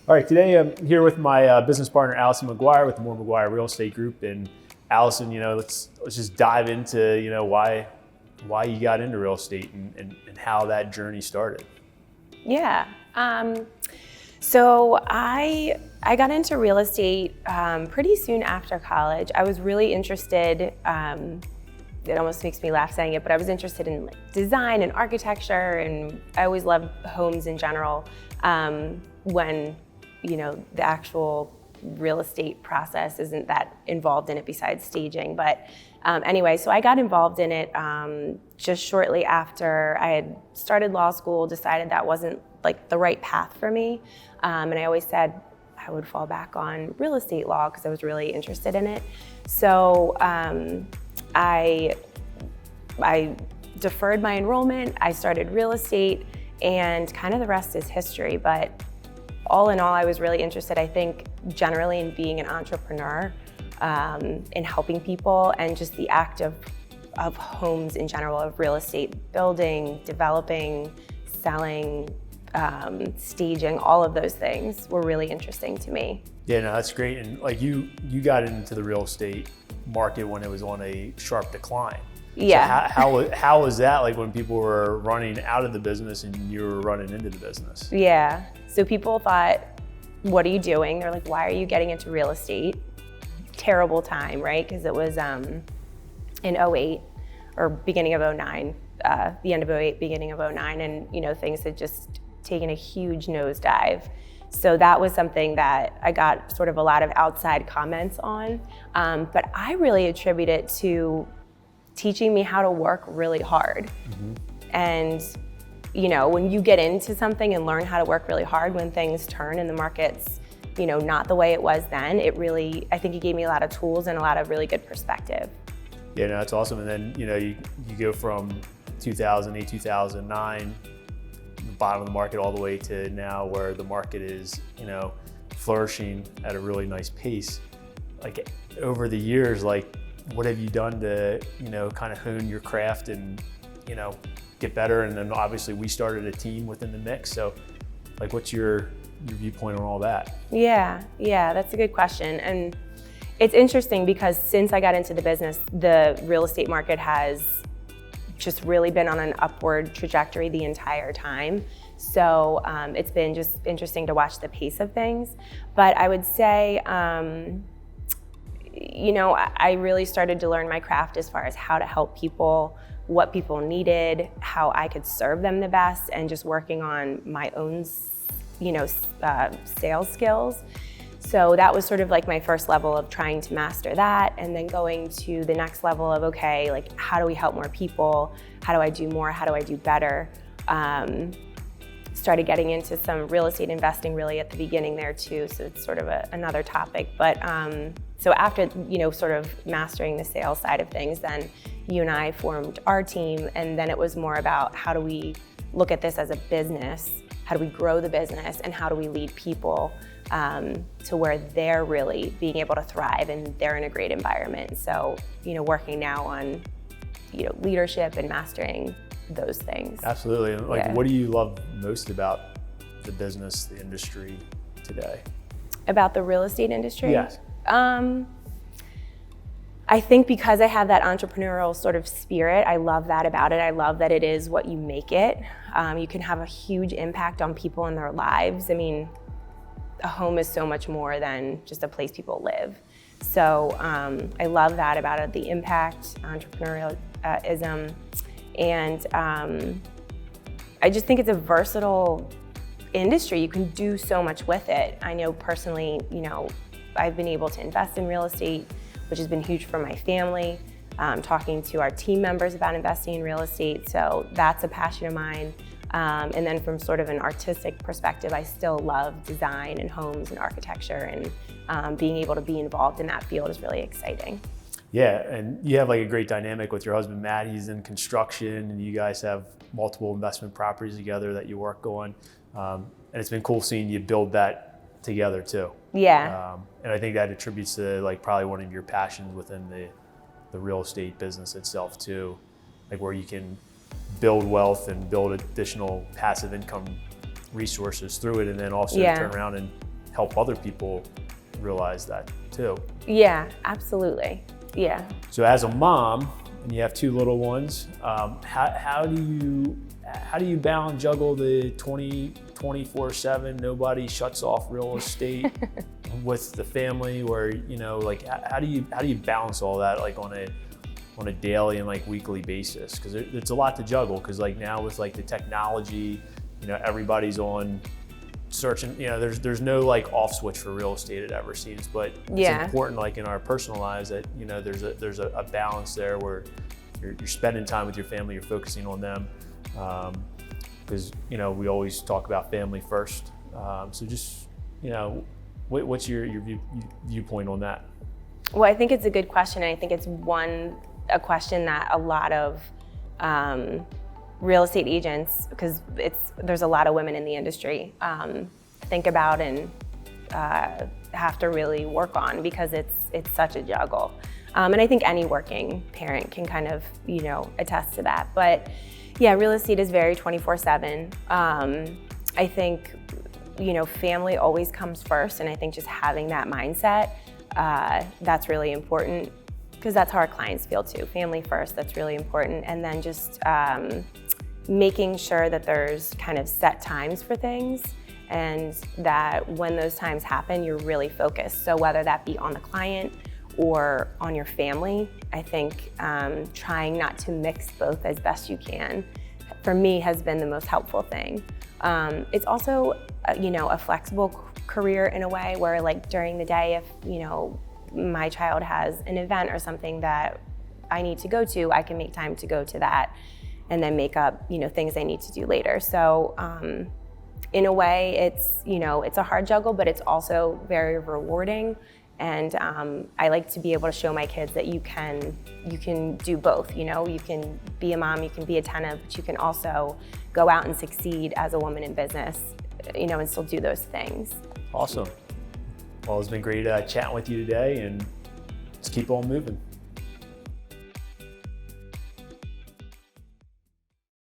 All right, today I'm here with my business partner, Alison Maguire with the Moore Maguire Real Estate Group. And Alison, let's just dive into, why you got into real estate and how that journey started. Yeah. So I got into real estate pretty soon after college. I was really interested, it almost makes me laugh saying it, but I was interested in design and architecture, and I always loved homes in general. When the actual real estate process isn't that involved in it besides staging. But anyway, so I got involved in it just shortly after I had started law school, decided that wasn't like the right path for me. And I always said I would fall back on real estate law because I was really interested in it. So I deferred my enrollment, I started real estate, and kind of the rest is history. But all in all, I was really interested, I think, generally in being an entrepreneur, in helping people, and just the act of homes in general, of real estate, building, developing, selling, staging, all of those things were really interesting to me. Yeah, no, that's great. And like you got into the real estate market when it was on a sharp decline. Yeah. So how was that like when people were running out of the business and you were running into the business? Yeah. So people thought, what are you doing? They're like, why are you getting into real estate? Terrible time, right? Because it was in 08 or beginning of 09, the end of 08, beginning of 09, and things had just taken a huge nosedive. So that was something that I got sort of a lot of outside comments on, but I really attribute it to teaching me how to work really hard. Mm-hmm. And when you get into something and learn how to work really hard, when things turn and the market's not the way it was then, I think it gave me a lot of tools and a lot of really good perspective. Yeah, no, that's awesome. And then you go from 2008, 2009, the bottom of the market, all the way to now where the market is flourishing at a really nice pace. Like over the years, like what have you done to kind of hone your craft and get better? And then obviously we started a team within the mix, so like what's your viewpoint on all that? Yeah, that's a good question. And it's interesting because since I got into the business, the real estate market has just really been on an upward trajectory the entire time. So it's been just interesting to watch the pace of things. But I would say, I really started to learn my craft as far as how to help people, what people needed, how I could serve them the best, and just working on my own, sales skills. So that was sort of like my first level of trying to master that, and then going to the next level of, okay, like how do we help more people? How do I do more? How do I do better? Started getting into some real estate investing really at the beginning there too, so it's sort of another topic. But so after sort of mastering the sales side of things, then you and I formed our team, and then it was more about how do we look at this as a business, how do we grow the business, and how do we lead people to where they're really being able to thrive and they're in a great environment. So working now on leadership and mastering those things. Absolutely. And what do you love most about the business, the industry today? About the real estate industry? Yes. I think because I have that entrepreneurial sort of spirit, I love that about it. I love that it is what you make it. You can have a huge impact on people in their lives. I mean, a home is so much more than just a place people live. So I love that about it, the impact, entrepreneurialism. And I just think it's a versatile industry. You can do so much with it. I know personally, I've been able to invest in real estate, which has been huge for my family. Talking to our team members about investing in real estate, so that's a passion of mine. And then from sort of an artistic perspective, I still love design and homes and architecture, and being able to be involved in that field is really exciting. Yeah, and you have like a great dynamic with your husband, Matt. He's in construction, and you guys have multiple investment properties together that you work on. And it's been cool seeing you build that together too. Yeah. And I think that attributes to like probably one of your passions within the real estate business itself too, like where you can build wealth and build additional passive income resources through it, and then also turn around and help other people realize that too. Yeah, absolutely. Yeah. So as a mom, and you have 2 little ones, how do you balance juggle the 24/7, nobody shuts off real estate with the family, where, you know, like how do you balance all that, like on a daily and like weekly basis? Because it's a lot to juggle, because like now with like the technology, you know, everybody's on searching, you know, there's no like off switch for real estate, it ever seems, but it's important, like in our personal lives, that, you know, there's a balance there where you're spending time with your family, you're focusing on them, because, you know, we always talk about family first. So just, you know, what's your viewpoint on that? Well, I think it's a good question. And I think it's a question that a lot of real estate agents, because there's a lot of women in the industry, think about and have to really work on, because it's such a juggle. And I think any working parent can kind of, you know, attest to that. But yeah, real estate is very 24/7. I think, you know, family always comes first, and I think just having that mindset, that's really important, because that's how our clients feel too. Family first, that's really important. And then just making sure that there's kind of set times for things, and that when those times happen, you're really focused. So whether that be on the client or on your family, I think trying not to mix both as best you can, for me, has been the most helpful thing. It's also, you know, a flexible career in a way, where like during the day, if, you know, my child has an event or something that I need to go to, I can make time to go to that, and then make up, you know, things I need to do later. So in a way, it's, you know, it's a hard juggle, but it's also very rewarding. And I like to be able to show my kids that you can do both. You know, you can be a mom, you can be attentive, but you can also go out and succeed as a woman in business, you know, and still do those things. Awesome. Well, it's been great chatting with you today, and let's keep on moving.